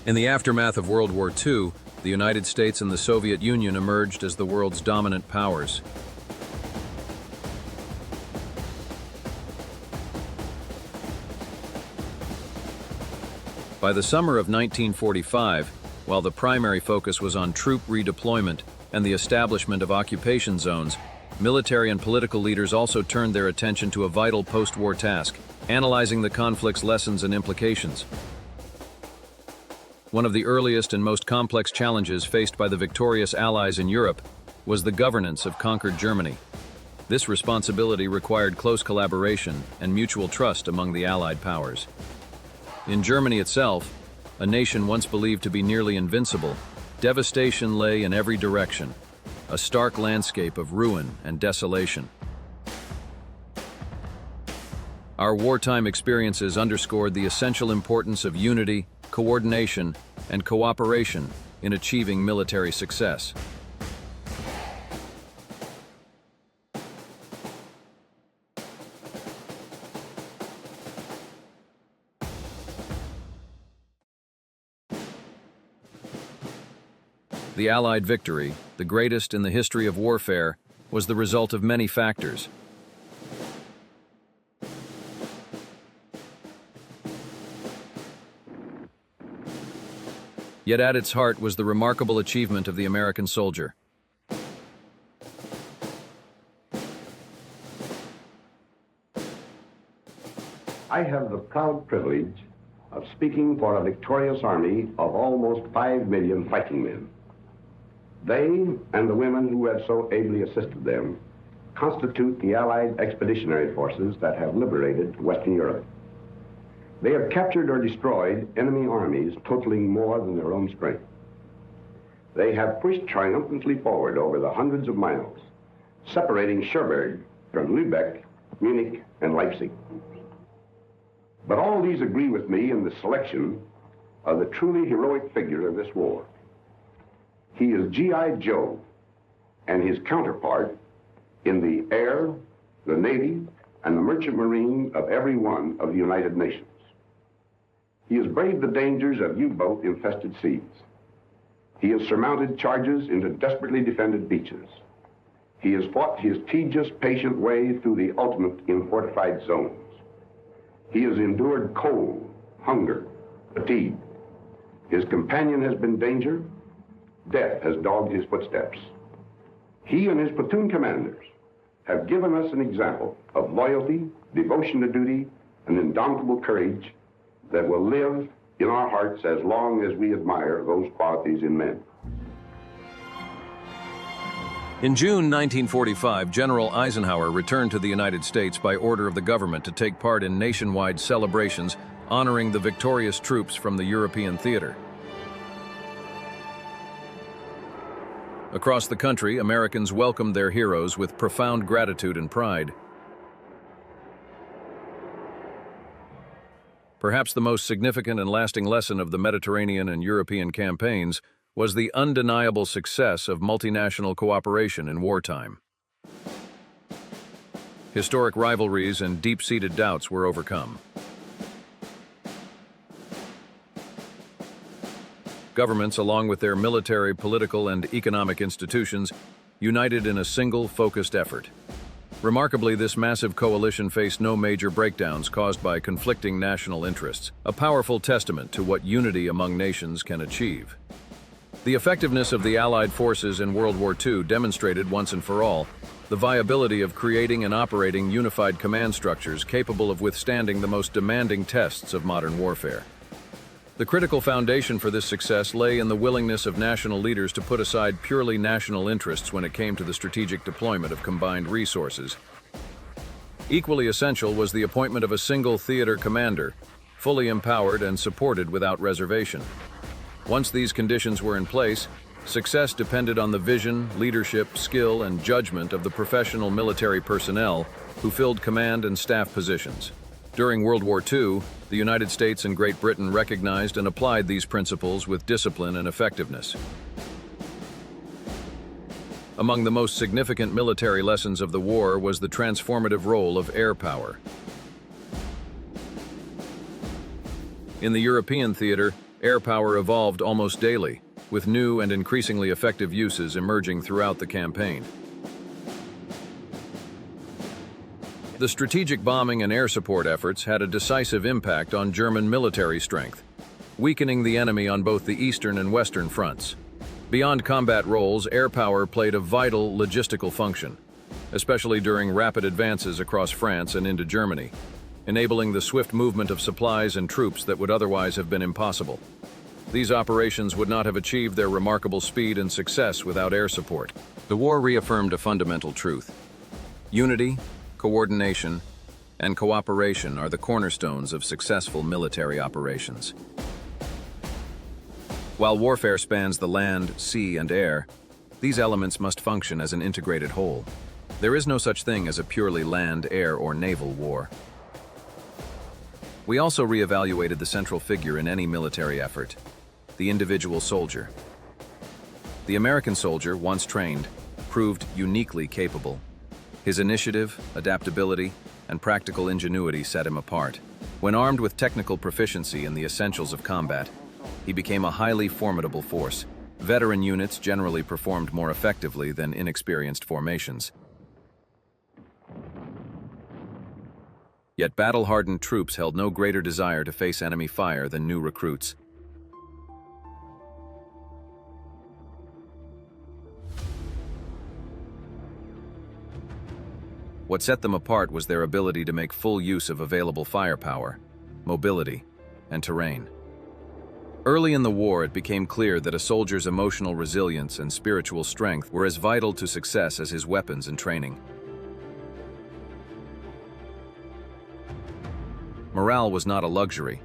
In the aftermath of World War II, the United States and the Soviet Union emerged as the world's dominant powers. By the summer of 1945, while the primary focus was on troop redeployment and the establishment of occupation zones, military and political leaders also turned their attention to a vital post-war task, analyzing the conflict's lessons and implications. One of the earliest and most complex challenges faced by the victorious Allies in Europe was the governance of conquered Germany. This responsibility required close collaboration and mutual trust among the Allied powers. In Germany itself, a nation once believed to be nearly invincible, devastation lay in every direction, a stark landscape of ruin and desolation. Our wartime experiences underscored the essential importance of unity, coordination, and cooperation in achieving military success. The Allied victory, the greatest in the history of warfare, was the result of many factors. Yet at its heart was the remarkable achievement of the American soldier. I have the proud privilege of speaking for a victorious army of almost 5 million fighting men. They, and the women who have so ably assisted them, constitute the Allied expeditionary forces that have liberated Western Europe. They have captured or destroyed enemy armies totaling more than their own strength. They have pushed triumphantly forward over the hundreds of miles, separating Cherbourg from Lübeck, Munich, and Leipzig. But all these agree with me in the selection of the truly heroic figure of this war. He is G.I. Joe and his counterpart in the air, the Navy, and the merchant marine of every one of the United Nations. He has braved the dangers of U-boat infested seas. He has surmounted charges into desperately defended beaches. He has fought his tedious, patient way through the ultimate in fortified zones. He has endured cold, hunger, fatigue. His companion has been danger. Death has dogged his footsteps. He and his platoon commanders have given us an example of loyalty, devotion to duty, and indomitable courage that will live in our hearts as long as we admire those qualities in men. In June 1945, General Eisenhower returned to the United States by order of the government to take part in nationwide celebrations honoring the victorious troops from the European theater. Across the country, Americans welcomed their heroes with profound gratitude and pride. Perhaps the most significant and lasting lesson of the Mediterranean and European campaigns was the undeniable success of multinational cooperation in wartime. Historic rivalries and deep-seated doubts were overcome. Governments, along with their military, political, and economic institutions, united in a single, focused effort. Remarkably, this massive coalition faced no major breakdowns caused by conflicting national interests, a powerful testament to what unity among nations can achieve. The effectiveness of the Allied forces in World War II demonstrated once and for all the viability of creating and operating unified command structures capable of withstanding the most demanding tests of modern warfare. The critical foundation for this success lay in the willingness of national leaders to put aside purely national interests when it came to the strategic deployment of combined resources. Equally essential was the appointment of a single theater commander, fully empowered and supported without reservation. Once these conditions were in place, success depended on the vision, leadership, skill, and judgment of the professional military personnel who filled command and staff positions. During World War II, The United States and Great Britain recognized and applied these principles with discipline and effectiveness. Among the most significant military lessons of the war was the transformative role of air power. In the European theater, air power evolved almost daily, with new and increasingly effective uses emerging throughout the campaign. The strategic bombing and air support efforts had a decisive impact on German military strength, weakening the enemy on both the eastern and western fronts. Beyond combat roles, air power played a vital logistical function, especially during rapid advances across France and into Germany, enabling the swift movement of supplies and troops that would otherwise have been impossible. These operations would not have achieved their remarkable speed and success without air support. The war reaffirmed a fundamental truth. Unity, coordination, and cooperation are the cornerstones of successful military operations. While warfare spans the land, sea, and air, these elements must function as an integrated whole. There is no such thing as a purely land, air, or naval war. We also reevaluated the central figure in any military effort, the individual soldier. The American soldier, once trained, proved uniquely capable. His initiative, adaptability, and practical ingenuity set him apart. When armed with technical proficiency in the essentials of combat, he became a highly formidable force. Veteran units generally performed more effectively than inexperienced formations. Yet battle-hardened troops held no greater desire to face enemy fire than new recruits. What set them apart was their ability to make full use of available firepower, mobility, and terrain. Early in the war, it became clear that a soldier's emotional resilience and spiritual strength were as vital to success as his weapons and training. Morale was not a luxury.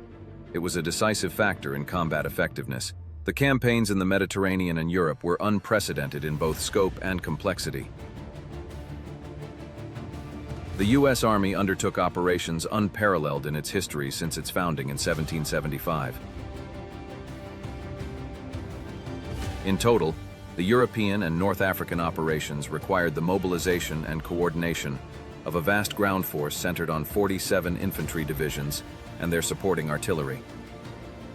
It was a decisive factor in combat effectiveness. The campaigns in the Mediterranean and Europe were unprecedented in both scope and complexity. The U.S. Army undertook operations unparalleled in its history since its founding in 1775. In total, the European and North African operations required the mobilization and coordination of a vast ground force centered on 47 infantry divisions and their supporting artillery.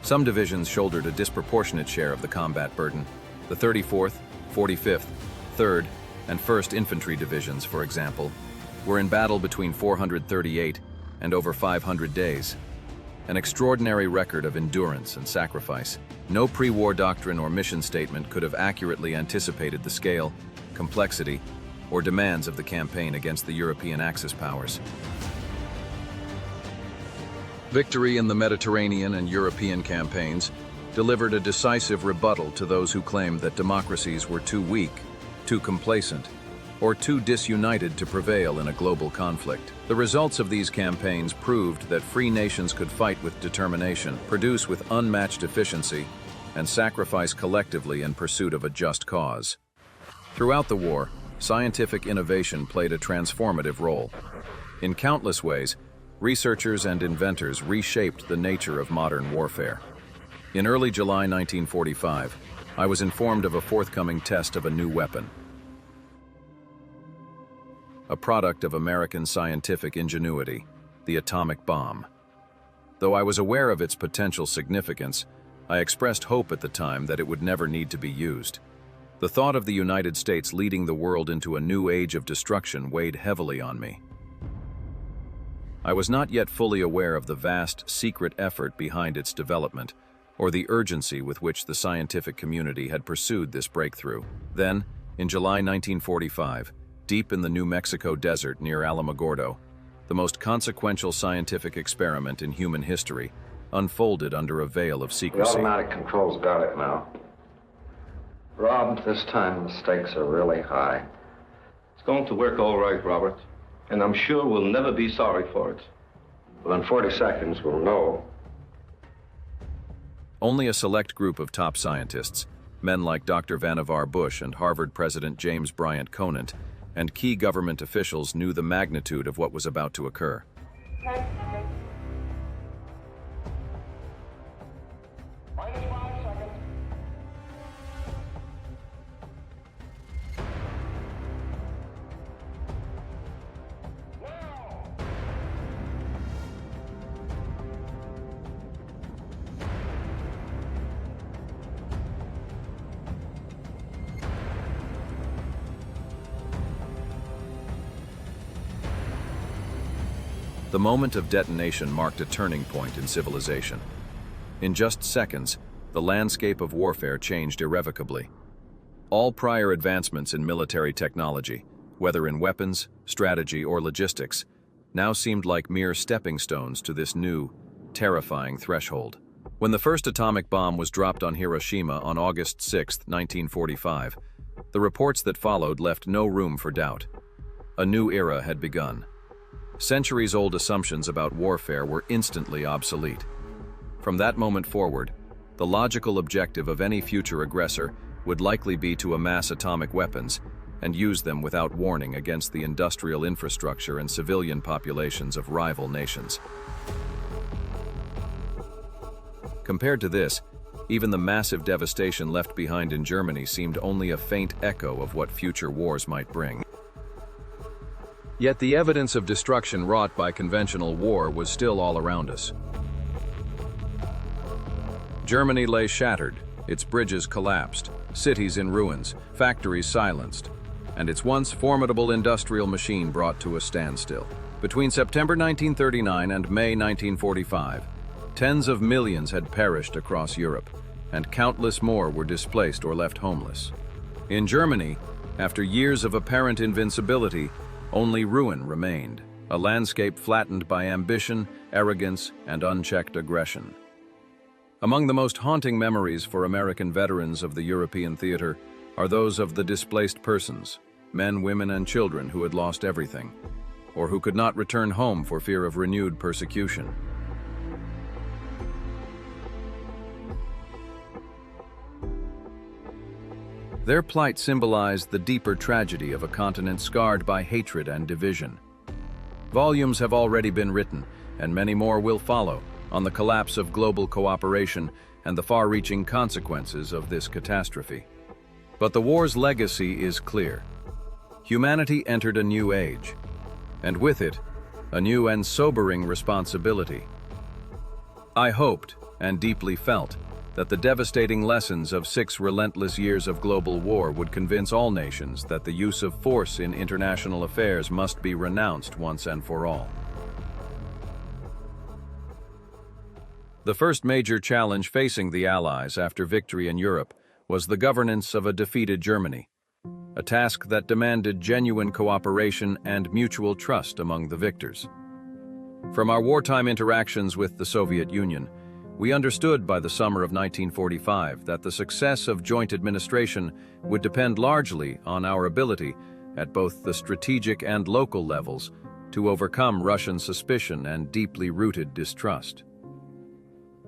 Some divisions shouldered a disproportionate share of the combat burden. The 34th, 45th, 3rd, and 1st Infantry Divisions, for example, were in battle between 438 and over 500 days. An extraordinary record of endurance and sacrifice. No pre-war doctrine or mission statement could have accurately anticipated the scale, complexity, or demands of the campaign against the European Axis powers. Victory in the Mediterranean and European campaigns delivered a decisive rebuttal to those who claimed that democracies were too weak, too complacent, or too disunited to prevail in a global conflict. The results of these campaigns proved that free nations could fight with determination, produce with unmatched efficiency, and sacrifice collectively in pursuit of a just cause. Throughout the war, scientific innovation played a transformative role. In countless ways, researchers and inventors reshaped the nature of modern warfare. In early July 1945, I was informed of a forthcoming test of a new weapon, a product of American scientific ingenuity, the atomic bomb. Though I was aware of its potential significance, I expressed hope at the time that it would never need to be used. The thought of the United States leading the world into a new age of destruction weighed heavily on me. I was not yet fully aware of the vast, secret effort behind its development, or the urgency with which the scientific community had pursued this breakthrough. Then, in July 1945, deep in the New Mexico desert near Alamogordo, the most consequential scientific experiment in human history unfolded under a veil of secrecy. The automatic controls got it now. Rob, this time the stakes are really high. It's going to work all right, Robert, and I'm sure we'll never be sorry for it. Well, in 40 seconds, we'll know. Only a select group of top scientists, men like Dr. Vannevar Bush and Harvard President James Bryant Conant, and key government officials knew the magnitude of what was about to occur. The moment of detonation marked a turning point in civilization. In just seconds, the landscape of warfare changed irrevocably. All prior advancements in military technology, whether in weapons, strategy, or logistics, now seemed like mere stepping stones to this new, terrifying threshold. When the first atomic bomb was dropped on Hiroshima on August 6, 1945, the reports that followed left no room for doubt. A new era had begun. Centuries-old assumptions about warfare were instantly obsolete. From that moment forward, the logical objective of any future aggressor would likely be to amass atomic weapons and use them without warning against the industrial infrastructure and civilian populations of rival nations. Compared to this, even the massive devastation left behind in Germany seemed only a faint echo of what future wars might bring. Yet the evidence of destruction wrought by conventional war was still all around us. Germany lay shattered, its bridges collapsed, cities in ruins, factories silenced, and its once formidable industrial machine brought to a standstill. Between September 1939 and May 1945, tens of millions had perished across Europe, and countless more were displaced or left homeless. In Germany, after years of apparent invincibility, only ruin remained, a landscape flattened by ambition, arrogance, and unchecked aggression. Among the most haunting memories for American veterans of the European theater are those of the displaced persons, men, women, and children who had lost everything, or who could not return home for fear of renewed persecution. Their plight symbolized the deeper tragedy of a continent scarred by hatred and division. Volumes have already been written, and many more will follow, on the collapse of global cooperation and the far-reaching consequences of this catastrophe. But the war's legacy is clear. Humanity entered a new age, and with it, a new and sobering responsibility. I hoped, and deeply felt, that the devastating lessons of 6 relentless years of global war would convince all nations that the use of force in international affairs must be renounced once and for all. The first major challenge facing the Allies after victory in Europe was the governance of a defeated Germany, a task that demanded genuine cooperation and mutual trust among the victors. From our wartime interactions with the Soviet Union, we understood by the summer of 1945 that the success of joint administration would depend largely on our ability, at both the strategic and local levels, to overcome Russian suspicion and deeply rooted distrust.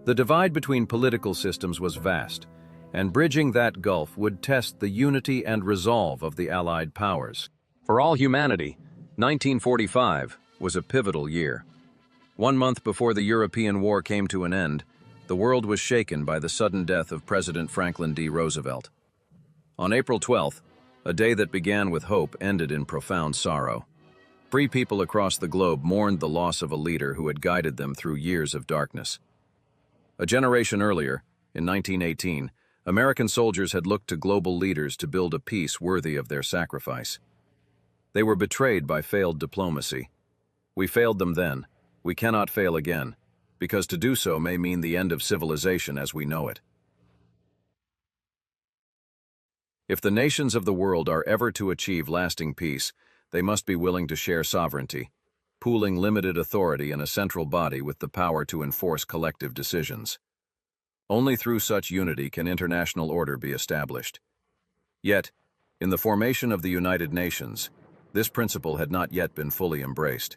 The divide between political systems was vast, and bridging that gulf would test the unity and resolve of the Allied powers. For all humanity, 1945 was a pivotal year. 1 month before the European War came to an end, the world was shaken by the sudden death of President Franklin D. Roosevelt. On April 12th, a day that began with hope ended in profound sorrow. Free people across the globe mourned the loss of a leader who had guided them through years of darkness. A generation earlier, in 1918, American soldiers had looked to global leaders to build a peace worthy of their sacrifice. They were betrayed by failed diplomacy. We failed them then. We cannot fail again, because to do so may mean the end of civilization as we know it. If the nations of the world are ever to achieve lasting peace, they must be willing to share sovereignty, pooling limited authority in a central body with the power to enforce collective decisions. Only through such unity can international order be established. Yet, in the formation of the United Nations, this principle had not yet been fully embraced.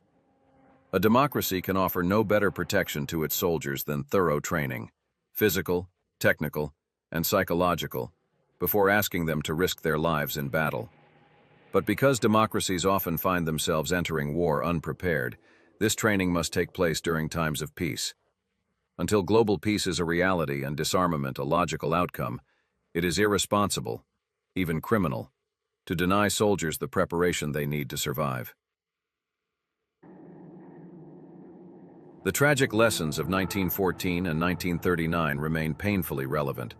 A democracy can offer no better protection to its soldiers than thorough training, physical, technical, and psychological, before asking them to risk their lives in battle. But because democracies often find themselves entering war unprepared, this training must take place during times of peace. Until global peace is a reality and disarmament a logical outcome, it is irresponsible, even criminal, to deny soldiers the preparation they need to survive. The tragic lessons of 1914 and 1939 remain painfully relevant.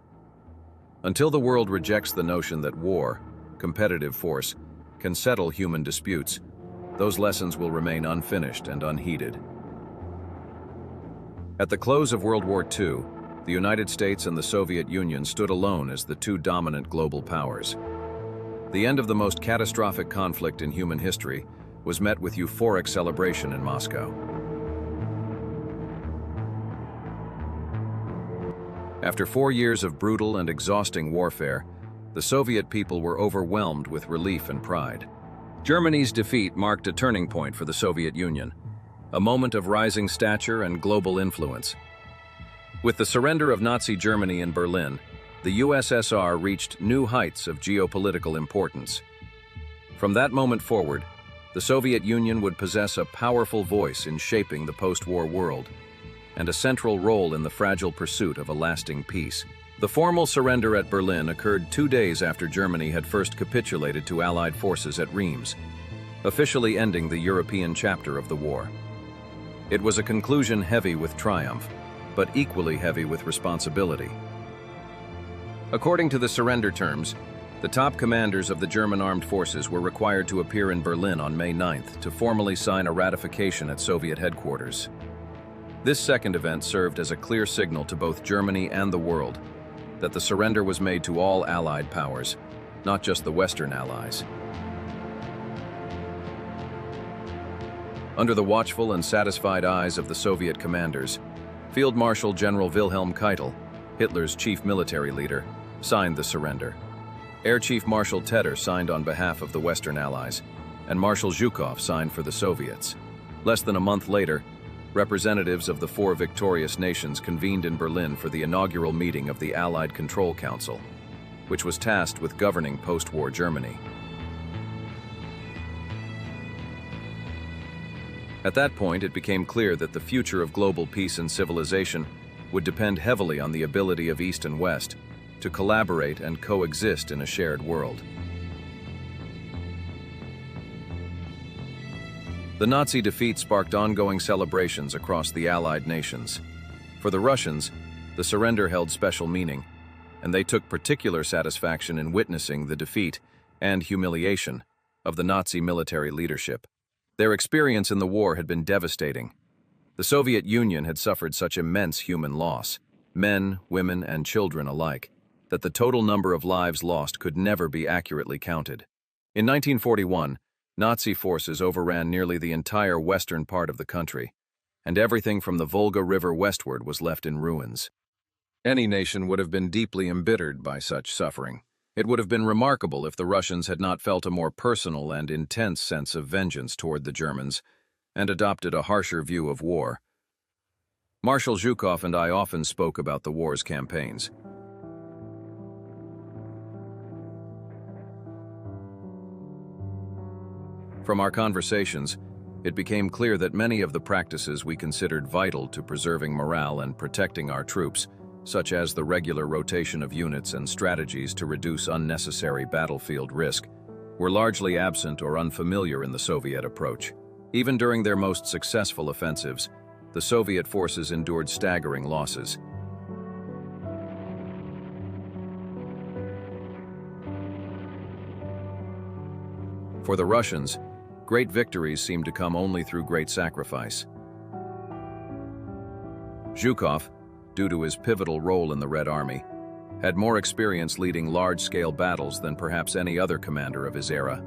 Until the world rejects the notion that war, competitive force, can settle human disputes, those lessons will remain unfinished and unheeded. At the close of World War II, the United States and the Soviet Union stood alone as the two dominant global powers. The end of the most catastrophic conflict in human history was met with euphoric celebration in Moscow. After 4 years of brutal and exhausting warfare, the Soviet people were overwhelmed with relief and pride. Germany's defeat marked a turning point for the Soviet Union, a moment of rising stature and global influence. With the surrender of Nazi Germany in Berlin, the USSR reached new heights of geopolitical importance. From that moment forward, the Soviet Union would possess a powerful voice in shaping the post-war world, and a central role in the fragile pursuit of a lasting peace. The formal surrender at Berlin occurred 2 days after Germany had first capitulated to Allied forces at Reims, officially ending the European chapter of the war. It was a conclusion heavy with triumph, but equally heavy with responsibility. According to the surrender terms, the top commanders of the German armed forces were required to appear in Berlin on May 9th to formally sign a ratification at Soviet headquarters. This second event served as a clear signal to both Germany and the world that the surrender was made to all Allied powers, not just the Western Allies. Under the watchful and satisfied eyes of the Soviet commanders, Field Marshal General Wilhelm Keitel, Hitler's chief military leader, signed the surrender. Air Chief Marshal Tedder signed on behalf of the Western Allies, and Marshal Zhukov signed for the Soviets. Less than a month later, representatives of the 4 victorious nations convened in Berlin for the inaugural meeting of the Allied Control Council, which was tasked with governing post-war Germany. At that point, it became clear that the future of global peace and civilization would depend heavily on the ability of East and West to collaborate and coexist in a shared world. The Nazi defeat sparked ongoing celebrations across the Allied nations. For the Russians, the surrender held special meaning, and they took particular satisfaction in witnessing the defeat and humiliation of the Nazi military leadership. Their experience in the war had been devastating. The Soviet Union had suffered such immense human loss, men, women, and children alike, that the total number of lives lost could never be accurately counted. In 1941, Nazi forces overran nearly the entire western part of the country, and everything from the Volga River westward was left in ruins. Any nation would have been deeply embittered by such suffering. It would have been remarkable if the Russians had not felt a more personal and intense sense of vengeance toward the Germans and adopted a harsher view of war. Marshal Zhukov and I often spoke about the war's campaigns. From our conversations, it became clear that many of the practices we considered vital to preserving morale and protecting our troops, such as the regular rotation of units and strategies to reduce unnecessary battlefield risk, were largely absent or unfamiliar in the Soviet approach. Even during their most successful offensives, the Soviet forces endured staggering losses. For the Russians, great victories seemed to come only through great sacrifice. Zhukov, due to his pivotal role in the Red Army, had more experience leading large-scale battles than perhaps any other commander of his era.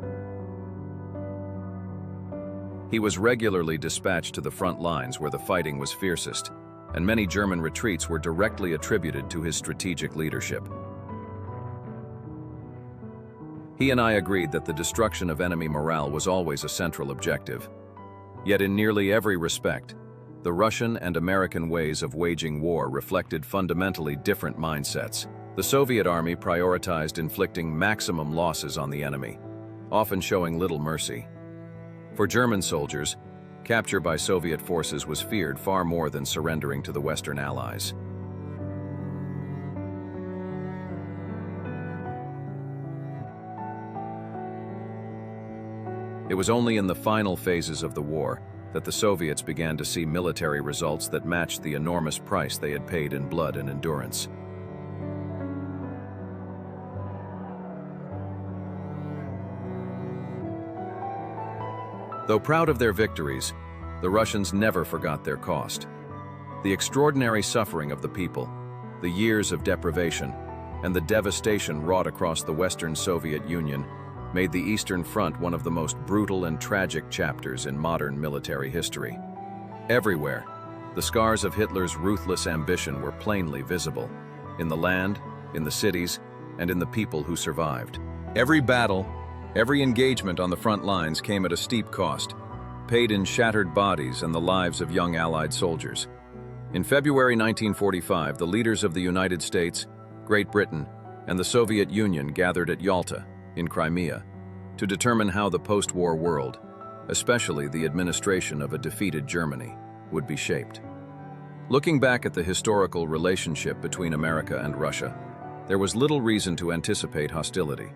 He was regularly dispatched to the front lines where the fighting was fiercest, and many German retreats were directly attributed to his strategic leadership. He and I agreed that the destruction of enemy morale was always a central objective. Yet in nearly every respect, the Russian and American ways of waging war reflected fundamentally different mindsets. The Soviet army prioritized inflicting maximum losses on the enemy, often showing little mercy. For German soldiers, capture by Soviet forces was feared far more than surrendering to the Western Allies. It was only in the final phases of the war that the Soviets began to see military results that matched the enormous price they had paid in blood and endurance. Though proud of their victories, the Russians never forgot their cost. The extraordinary suffering of the people, the years of deprivation, and the devastation wrought across the Western Soviet Union made the Eastern Front one of the most brutal and tragic chapters in modern military history. Everywhere, the scars of Hitler's ruthless ambition were plainly visible, in the land, in the cities, and in the people who survived. Every battle, every engagement on the front lines came at a steep cost, paid in shattered bodies and the lives of young Allied soldiers. In February 1945, the leaders of the United States, Great Britain, and the Soviet Union gathered at Yalta, in Crimea, to determine how the post-war world, especially the administration of a defeated Germany, would be shaped. Looking back at the historical relationship between America and Russia, there was little reason to anticipate hostility.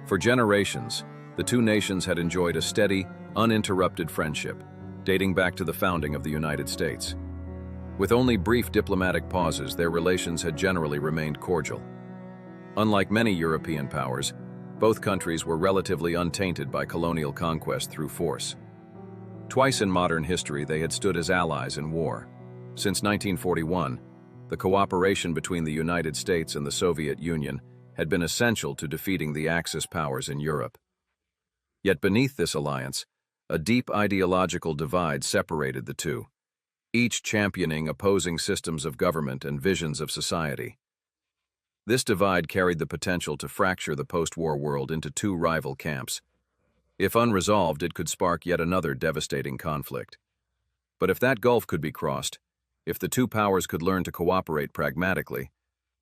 For generations, the two nations had enjoyed a steady, uninterrupted friendship, dating back to the founding of the United States. With only brief diplomatic pauses, their relations had generally remained cordial. Unlike many European powers, both countries were relatively untainted by colonial conquest through force. Twice in modern history, they had stood as allies in war. Since 1941, the cooperation between the United States and the Soviet Union had been essential to defeating the Axis powers in Europe. Yet beneath this alliance, a deep ideological divide separated the two, each championing opposing systems of government and visions of society. This divide carried the potential to fracture the post-war world into two rival camps. If unresolved, it could spark yet another devastating conflict. But if that gulf could be crossed, if the two powers could learn to cooperate pragmatically,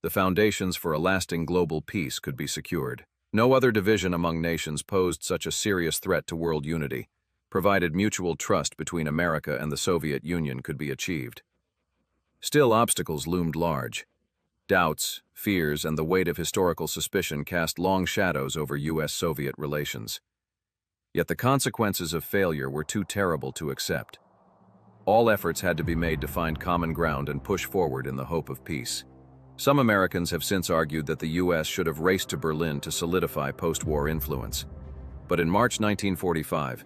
the foundations for a lasting global peace could be secured. No other division among nations posed such a serious threat to world unity, provided mutual trust between America and the Soviet Union could be achieved. Still, obstacles loomed large. Doubts, fears, and the weight of historical suspicion cast long shadows over U.S.-Soviet relations. Yet the consequences of failure were too terrible to accept. All efforts had to be made to find common ground and push forward in the hope of peace. Some Americans have since argued that the U.S. should have raced to Berlin to solidify post-war influence. But in March 1945,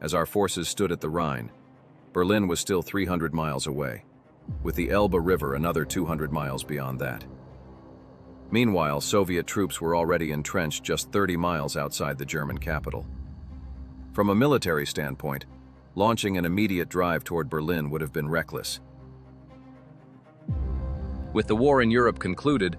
as our forces stood at the Rhine, Berlin was still 300 miles away, with the Elbe River another 200 miles beyond that. Meanwhile, Soviet troops were already entrenched just 30 miles outside the German capital. From a military standpoint, launching an immediate drive toward Berlin would have been reckless. With the war in Europe concluded,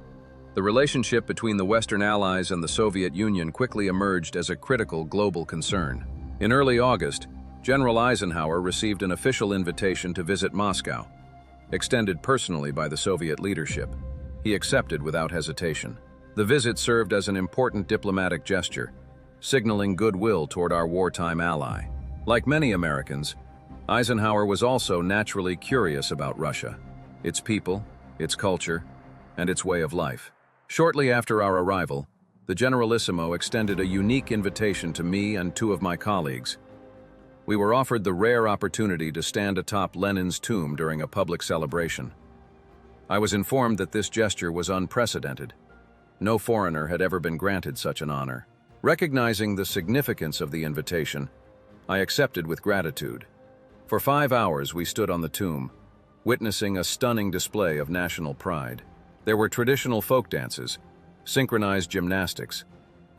the relationship between the Western Allies and the Soviet Union quickly emerged as a critical global concern. In early August, General Eisenhower received an official invitation to visit Moscow, extended personally by the Soviet leadership. He accepted without hesitation. The visit served as an important diplomatic gesture, signaling goodwill toward our wartime ally. Like many Americans, Eisenhower was also naturally curious about Russia, its people, its culture, and its way of life. Shortly after our arrival, the Generalissimo extended a unique invitation to me and two of my colleagues. We were offered the rare opportunity to stand atop Lenin's tomb during a public celebration. I was informed that this gesture was unprecedented. No foreigner had ever been granted such an honor. Recognizing the significance of the invitation, I accepted with gratitude. For 5 hours we stood on the tomb, witnessing a stunning display of national pride. There were traditional folk dances, synchronized gymnastics,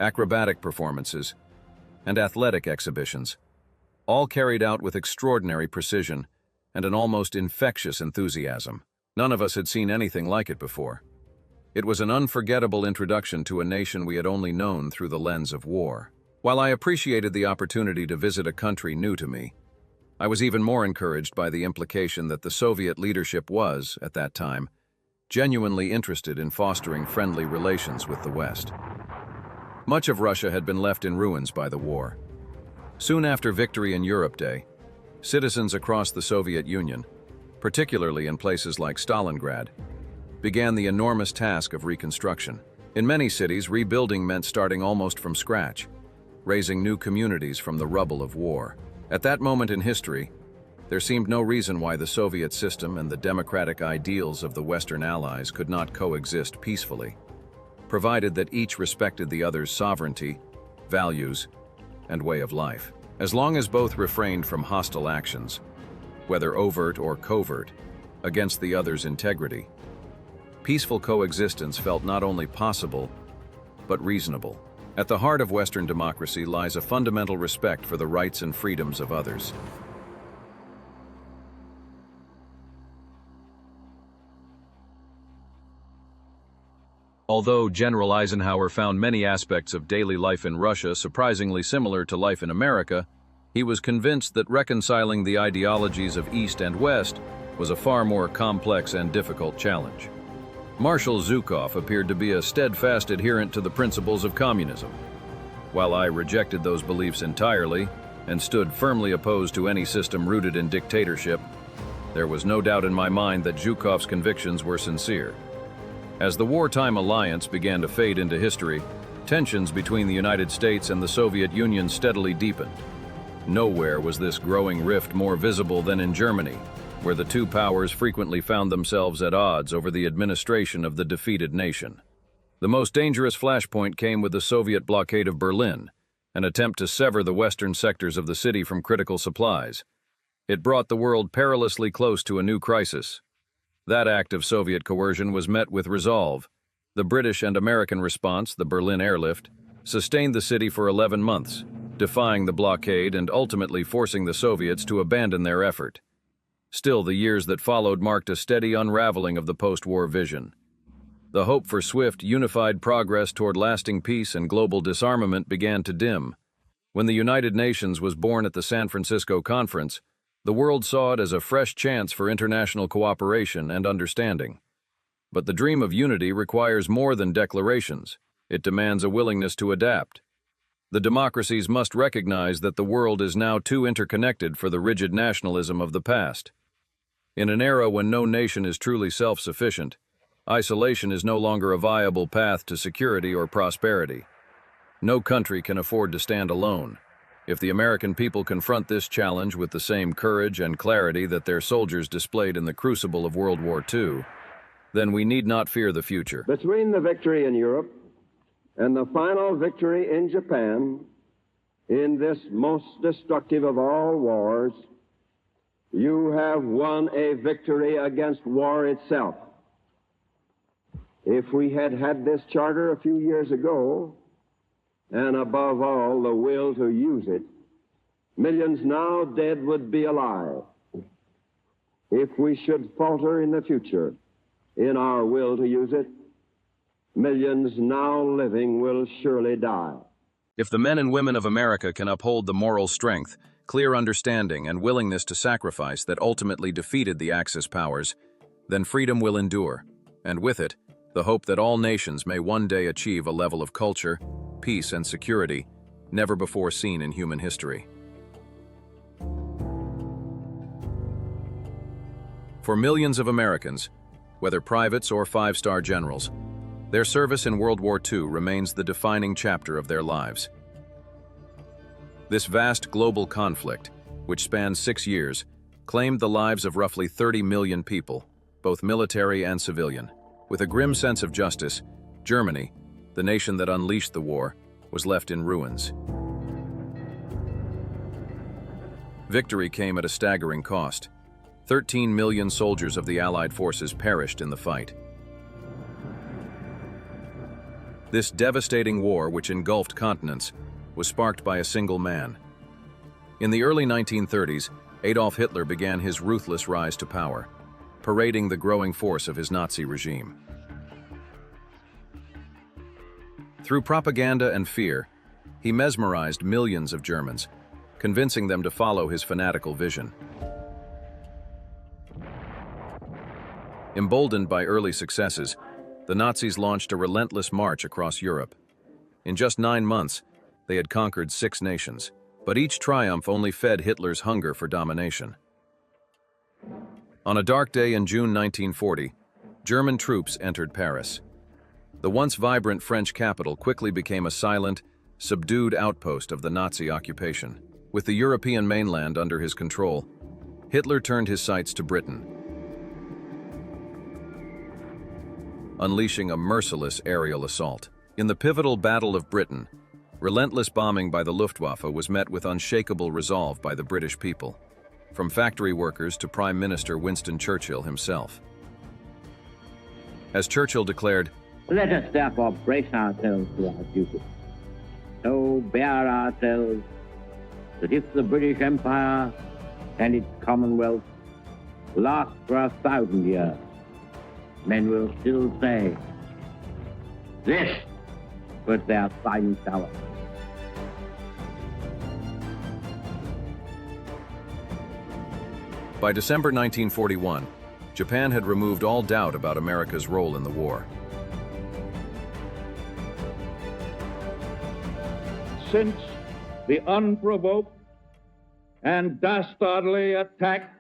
acrobatic performances, and athletic exhibitions, all carried out with extraordinary precision and an almost infectious enthusiasm. None of us had seen anything like it before. It was an unforgettable introduction to a nation we had only known through the lens of war. While I appreciated the opportunity to visit a country new to me, I was even more encouraged by the implication that the Soviet leadership was, at that time, genuinely interested in fostering friendly relations with the West. Much of Russia had been left in ruins by the war. Soon after Victory in Europe Day, citizens across the Soviet Union, particularly in places like Stalingrad, began the enormous task of reconstruction. In many cities, rebuilding meant starting almost from scratch, raising new communities from the rubble of war. At that moment in history, there seemed no reason why the Soviet system and the democratic ideals of the Western Allies could not coexist peacefully, provided that each respected the other's sovereignty, values, and way of life. As long as both refrained from hostile actions, whether overt or covert, against the other's integrity. Peaceful coexistence felt not only possible, but reasonable. At the heart of Western democracy lies a fundamental respect for the rights and freedoms of others. Although General Eisenhower found many aspects of daily life in Russia surprisingly similar to life in America, he was convinced that reconciling the ideologies of East and West was a far more complex and difficult challenge. Marshal Zhukov appeared to be a steadfast adherent to the principles of communism. While I rejected those beliefs entirely and stood firmly opposed to any system rooted in dictatorship, there was no doubt in my mind that Zhukov's convictions were sincere. As the wartime alliance began to fade into history, tensions between the United States and the Soviet Union steadily deepened. Nowhere was this growing rift more visible than in Germany, where the two powers frequently found themselves at odds over the administration of the defeated nation. The most dangerous flashpoint came with the Soviet blockade of Berlin, an attempt to sever the western sectors of the city from critical supplies. It brought the world perilously close to a new crisis. That act of Soviet coercion was met with resolve. The British and American response, the Berlin airlift, sustained the city for 11 months, defying the blockade and ultimately forcing the Soviets to abandon their effort. Still, the years that followed marked a steady unraveling of the post-war vision. The hope for swift, unified progress toward lasting peace and global disarmament began to dim. When the United Nations was born at the San Francisco Conference, the world saw it as a fresh chance for international cooperation and understanding. But the dream of unity requires more than declarations. It demands a willingness to adapt. The democracies must recognize that the world is now too interconnected for the rigid nationalism of the past. In an era when no nation is truly self-sufficient, isolation is no longer a viable path to security or prosperity. No country can afford to stand alone. If the American people confront this challenge with the same courage and clarity that their soldiers displayed in the crucible of World War II, then we need not fear the future. Between the victory in Europe and the final victory in Japan, in this most destructive of all wars, you have won a victory against war itself. If we had had this charter a few years ago, and above all, the will to use it, millions now dead would be alive. If we should falter in the future in our will to use it, millions now living will surely die. If the men and women of America can uphold the moral strength, clear understanding, and willingness to sacrifice that ultimately defeated the Axis powers, then freedom will endure, and with it, the hope that all nations may one day achieve a level of culture, peace, and security never before seen in human history. For millions of Americans, whether privates or five-star generals, their service in World War II remains the defining chapter of their lives. This vast global conflict, which spanned 6 years, claimed the lives of roughly 30 million people, both military and civilian. With a grim sense of justice, Germany, the nation that unleashed the war, was left in ruins. Victory came at a staggering cost. 13 million soldiers of the Allied forces perished in the fight. This devastating war, which engulfed continents, was sparked by a single man. In the early 1930s, Adolf Hitler began his ruthless rise to power, parading the growing force of his Nazi regime. Through propaganda and fear, he mesmerized millions of Germans, convincing them to follow his fanatical vision. Emboldened by early successes, the Nazis launched a relentless march across Europe. In just 9 months, they had conquered 6 nations, but each triumph only fed Hitler's hunger for domination. On a dark day in June 1940, German troops entered Paris. The once vibrant French capital quickly became a silent, subdued outpost of the Nazi occupation. With the European mainland under his control, Hitler turned his sights to Britain, unleashing a merciless aerial assault. In the pivotal Battle of Britain, relentless bombing by the Luftwaffe was met with unshakable resolve by the British people. from factory workers to Prime Minister Winston Churchill himself. As Churchill declared, "Let us therefore brace ourselves to our duty, so bear ourselves that if the British Empire and its Commonwealth last for 1,000 years, men will still say, this was their finest hour." By December 1941, Japan had removed all doubt about America's role in the war. Since the unprovoked and dastardly attack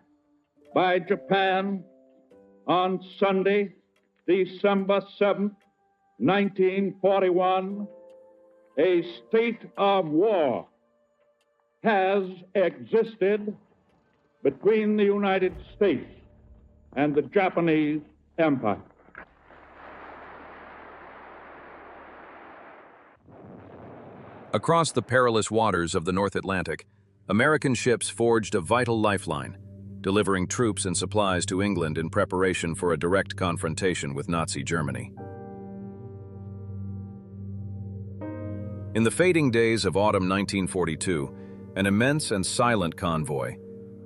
by Japan on Sunday, December 7th, 1941, a state of war has existed between the United States and the Japanese Empire. Across the perilous waters of the North Atlantic, American ships forged a vital lifeline, delivering troops and supplies to England in preparation for a direct confrontation with Nazi Germany. In the fading days of autumn 1942, an immense and silent convoy,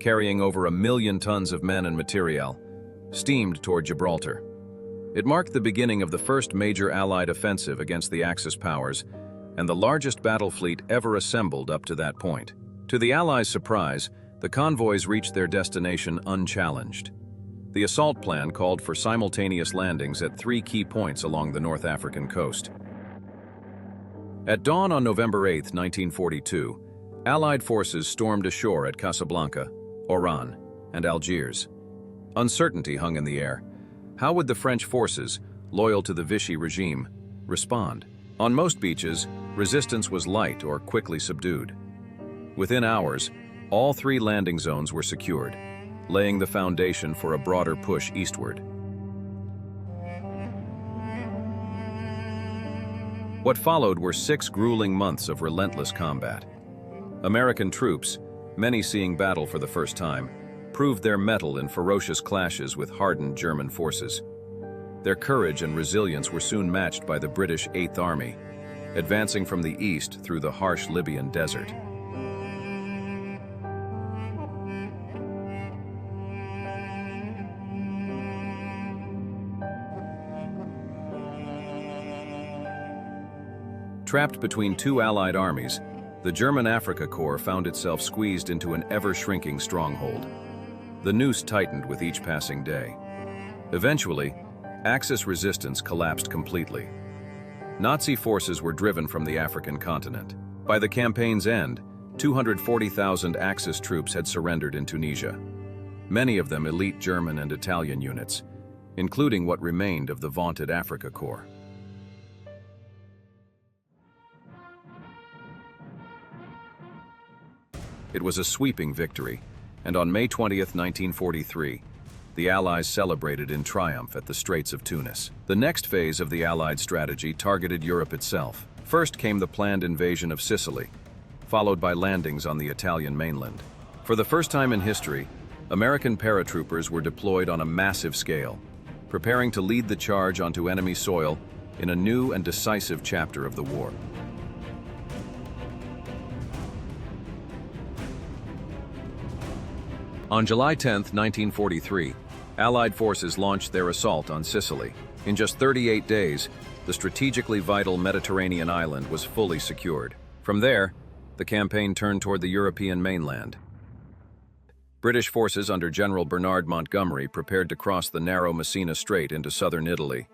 carrying over 1 million tons of men and materiel, steamed toward Gibraltar. It marked the beginning of the first major Allied offensive against the Axis powers and the largest battle fleet ever assembled up to that point. To the Allies' surprise, the convoys reached their destination unchallenged. The assault plan called for simultaneous landings at 3 key points along the North African coast. At dawn on November 8, 1942, Allied forces stormed ashore at Casablanca, Oran, and Algiers. Uncertainty hung in the air. How would the French forces, loyal to the Vichy regime, respond? On most beaches, resistance was light or quickly subdued. Within hours, all 3 landing zones were secured, laying the foundation for a broader push eastward. What followed were 6 grueling months of relentless combat. American troops, many seeing battle for the first time, proved their mettle in ferocious clashes with hardened German forces. Their courage and resilience were soon matched by the British 8th Army, advancing from the east through the harsh Libyan desert. Trapped between 2 Allied armies, the German Africa Corps found itself squeezed into an ever-shrinking stronghold. The noose tightened with each passing day. Eventually, Axis resistance collapsed completely. Nazi forces were driven from the African continent. By the campaign's end, 240,000 Axis troops had surrendered in Tunisia, many of them elite German and Italian units, including what remained of the vaunted Africa Corps. It was a sweeping victory, and on May 20th, 1943, the Allies celebrated in triumph at the Straits of Tunis. The next phase of the Allied strategy targeted Europe itself. First came the planned invasion of Sicily, followed by landings on the Italian mainland. For the first time in history, American paratroopers were deployed on a massive scale, preparing to lead the charge onto enemy soil in a new and decisive chapter of the war. On July 10, 1943, Allied forces launched their assault on Sicily. In just 38 days, the strategically vital Mediterranean island was fully secured. From there, the campaign turned toward the European mainland. British forces under General Bernard Montgomery prepared to cross the narrow Messina Strait into southern Italy.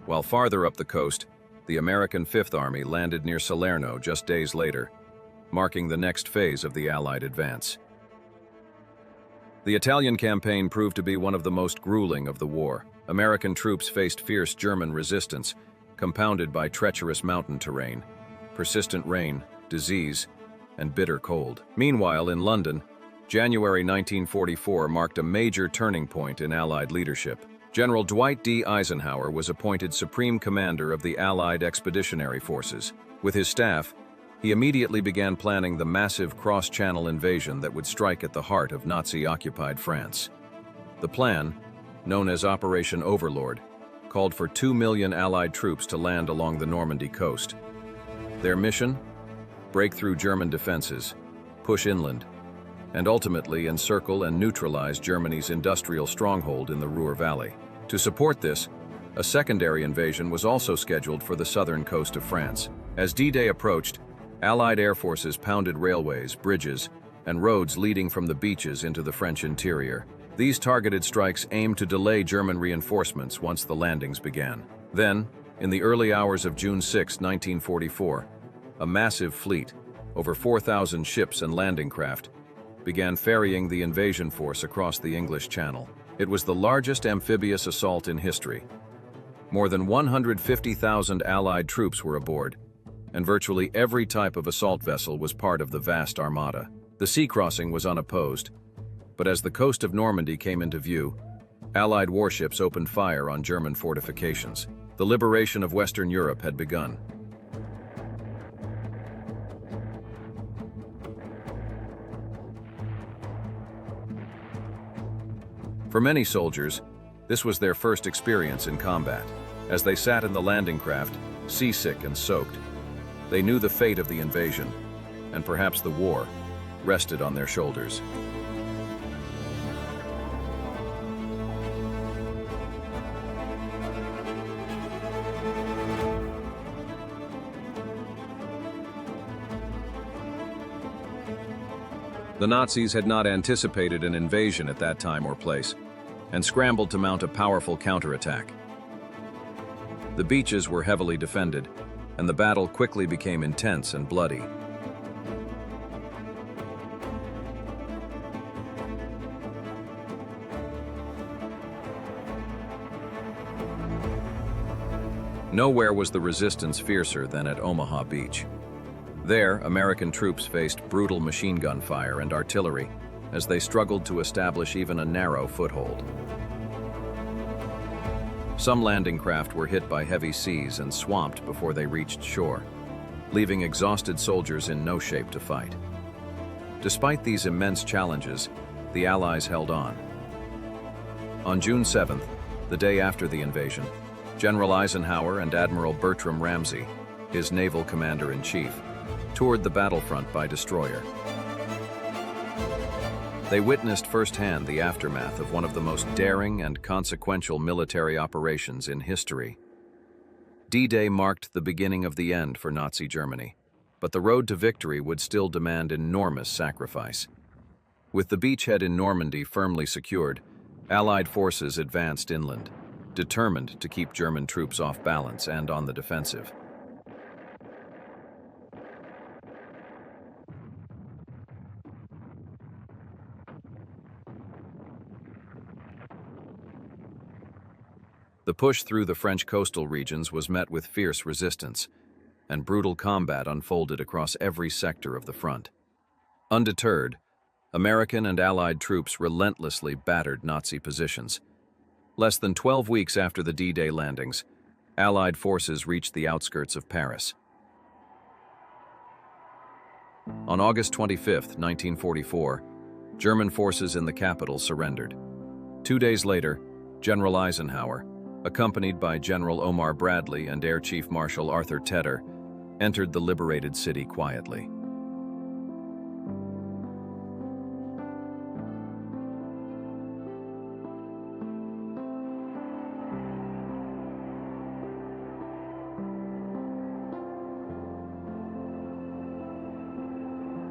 While farther up the coast, the American Fifth Army landed near Salerno just days later, marking the next phase of the Allied advance. The Italian campaign proved to be one of the most grueling of the war. American troops faced fierce German resistance, compounded by treacherous mountain terrain, persistent rain, disease, and bitter cold. Meanwhile, in London, January 1944 marked a major turning point in Allied leadership. General Dwight D. Eisenhower was appointed Supreme Commander of the Allied Expeditionary Forces. With his staff, he immediately began planning the massive cross-channel invasion that would strike at the heart of Nazi-occupied France. The plan, known as Operation Overlord, called for 2 million Allied troops to land along the Normandy coast. Their mission? Break through German defenses, push inland, and ultimately encircle and neutralize Germany's industrial stronghold in the Ruhr Valley. To support this, a secondary invasion was also scheduled for the southern coast of France. As D-Day approached, Allied air forces pounded railways, bridges, and roads leading from the beaches into the French interior. These targeted strikes aimed to delay German reinforcements once the landings began. Then, in the early hours of June 6, 1944, a massive fleet, over 4,000 ships and landing craft, began ferrying the invasion force across the English Channel. It was the largest amphibious assault in history. More than 150,000 Allied troops were aboard, and virtually every type of assault vessel was part of the vast armada. The sea crossing was unopposed, but as the coast of Normandy came into view, Allied warships opened fire on German fortifications. The liberation of Western Europe had begun. For many soldiers, this was their first experience in combat. As they sat in the landing craft, seasick and soaked, they knew the fate of the invasion, and perhaps the war, rested on their shoulders. The Nazis had not anticipated an invasion at that time or place, and scrambled to mount a powerful counterattack. The beaches were heavily defended, and the battle quickly became intense and bloody. Nowhere was the resistance fiercer than at Omaha Beach. There, American troops faced brutal machine gun fire and artillery as they struggled to establish even a narrow foothold. Some landing craft were hit by heavy seas and swamped before they reached shore, leaving exhausted soldiers in no shape to fight. Despite these immense challenges, the Allies held on. On June 7th, the day after the invasion, General Eisenhower and Admiral Bertram Ramsay, his naval commander-in-chief, toured the battlefront by destroyer. They witnessed firsthand the aftermath of one of the most daring and consequential military operations in history. D-Day marked the beginning of the end for Nazi Germany, but the road to victory would still demand enormous sacrifice. With the beachhead in Normandy firmly secured, Allied forces advanced inland, determined to keep German troops off balance and on the defensive. The push through the French coastal regions was met with fierce resistance, and brutal combat unfolded across every sector of the front. Undeterred, American and Allied troops relentlessly battered Nazi positions. Less than 12 weeks after the D-Day landings, Allied forces reached the outskirts of Paris. On August 25, 1944, German forces in the capital surrendered. 2 days later, General Eisenhower, accompanied by General Omar Bradley and Air Chief Marshal Arthur Tedder, entered the liberated city quietly.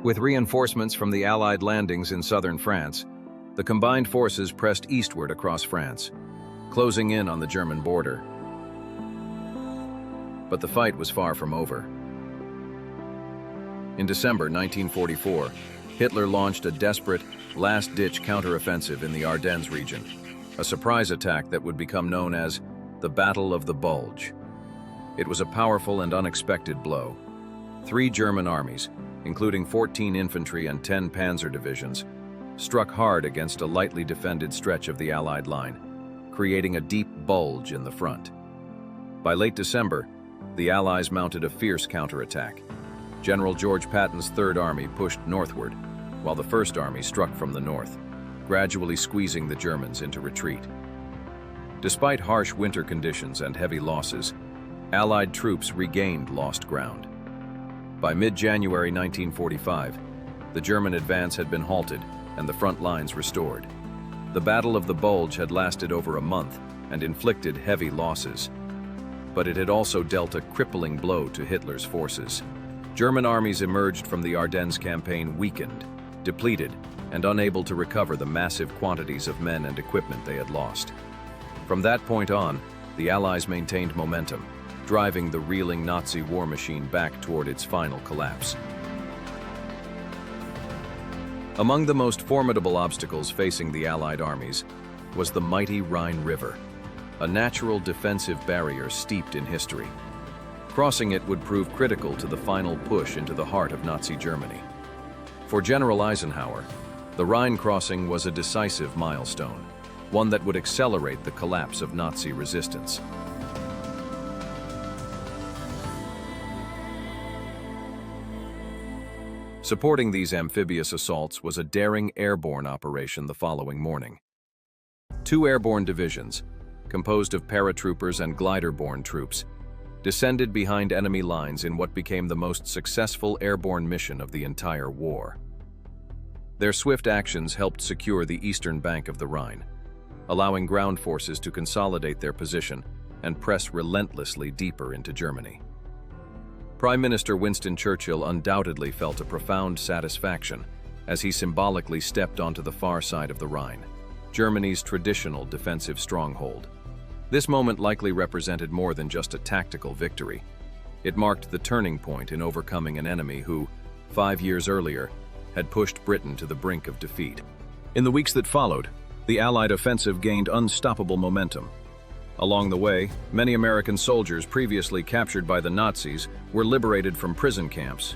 With reinforcements from the Allied landings in southern France, the combined forces pressed eastward across France, closing in on the German border. But the fight was far from over. In December 1944, Hitler launched a desperate, last-ditch counteroffensive in the Ardennes region, a surprise attack that would become known as the Battle of the Bulge. It was a powerful and unexpected blow. 3 German armies, including 14 infantry and 10 panzer divisions, struck hard against a lightly defended stretch of the Allied line, creating a deep bulge in the front. By late December, the Allies mounted a fierce counterattack. General George Patton's Third Army pushed northward, while the First Army struck from the north, gradually squeezing the Germans into retreat. Despite harsh winter conditions and heavy losses, Allied troops regained lost ground. By mid-January 1945, the German advance had been halted and the front lines restored. The Battle of the Bulge had lasted over a month and inflicted heavy losses, but it had also dealt a crippling blow to Hitler's forces. German armies emerged from the Ardennes campaign weakened, depleted, and unable to recover the massive quantities of men and equipment they had lost. From that point on, the Allies maintained momentum, driving the reeling Nazi war machine back toward its final collapse. Among the most formidable obstacles facing the Allied armies was the mighty Rhine River, a natural defensive barrier steeped in history. Crossing it would prove critical to the final push into the heart of Nazi Germany. For General Eisenhower, the Rhine crossing was a decisive milestone, one that would accelerate the collapse of Nazi resistance. Supporting these amphibious assaults was a daring airborne operation the following morning. 2 airborne divisions, composed of paratroopers and glider-borne troops, descended behind enemy lines in what became the most successful airborne mission of the entire war. Their swift actions helped secure the eastern bank of the Rhine, allowing ground forces to consolidate their position and press relentlessly deeper into Germany. Prime Minister Winston Churchill undoubtedly felt a profound satisfaction as he symbolically stepped onto the far side of the Rhine, Germany's traditional defensive stronghold. This moment likely represented more than just a tactical victory. It marked the turning point in overcoming an enemy who, 5 years earlier, had pushed Britain to the brink of defeat. In the weeks that followed, the Allied offensive gained unstoppable momentum. Along the way, many American soldiers previously captured by the Nazis were liberated from prison camps.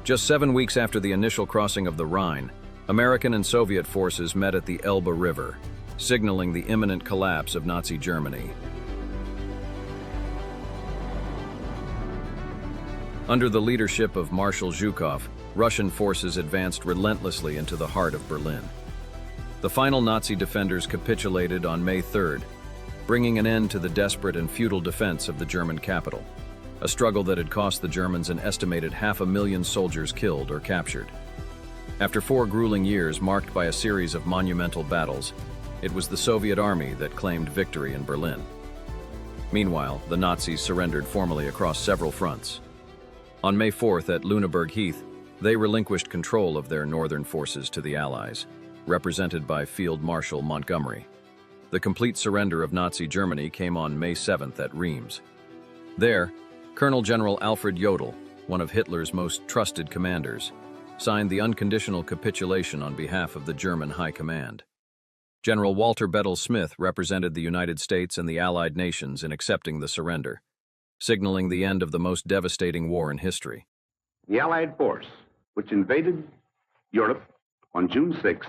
Just 7 weeks after the initial crossing of the Rhine, American and Soviet forces met at the Elbe River, signaling the imminent collapse of Nazi Germany. Under the leadership of Marshal Zhukov, Russian forces advanced relentlessly into the heart of Berlin. The final Nazi defenders capitulated on May 3rd, bringing an end to the desperate and futile defense of the German capital, a struggle that had cost the Germans an estimated 500,000 soldiers killed or captured. After 4 grueling years marked by a series of monumental battles, it was the Soviet army that claimed victory in Berlin. Meanwhile, the Nazis surrendered formally across several fronts. On May 4th at Lüneburg Heath, they relinquished control of their northern forces to the Allies, represented by Field Marshal Montgomery. The complete surrender of Nazi Germany came on May 7th at Reims. There, Colonel General Alfred Jodl, one of Hitler's most trusted commanders, signed the unconditional capitulation on behalf of the German High Command. General Walter Bedell Smith represented the United States and the Allied nations in accepting the surrender, signaling the end of the most devastating war in history. The Allied force, which invaded Europe on June 6,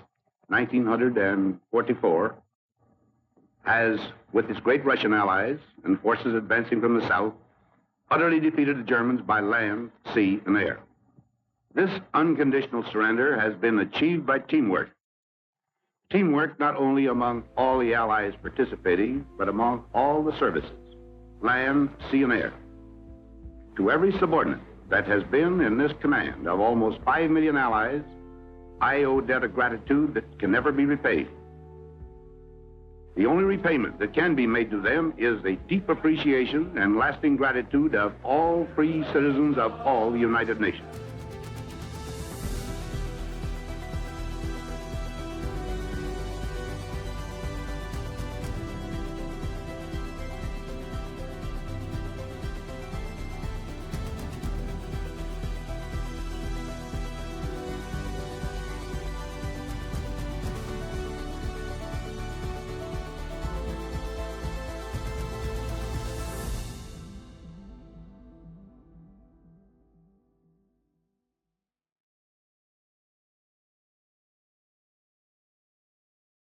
1944, has, with its great Russian allies and forces advancing from the south, utterly defeated the Germans by land, sea, and air. This unconditional surrender has been achieved by teamwork. Teamwork not only among all the allies participating, but among all the services, land, sea, and air. To every subordinate that has been in this command of almost 5 million allies, I owe a debt of gratitude that can never be repaid. The only repayment that can be made to them is a deep appreciation and lasting gratitude of all free citizens of all the United Nations.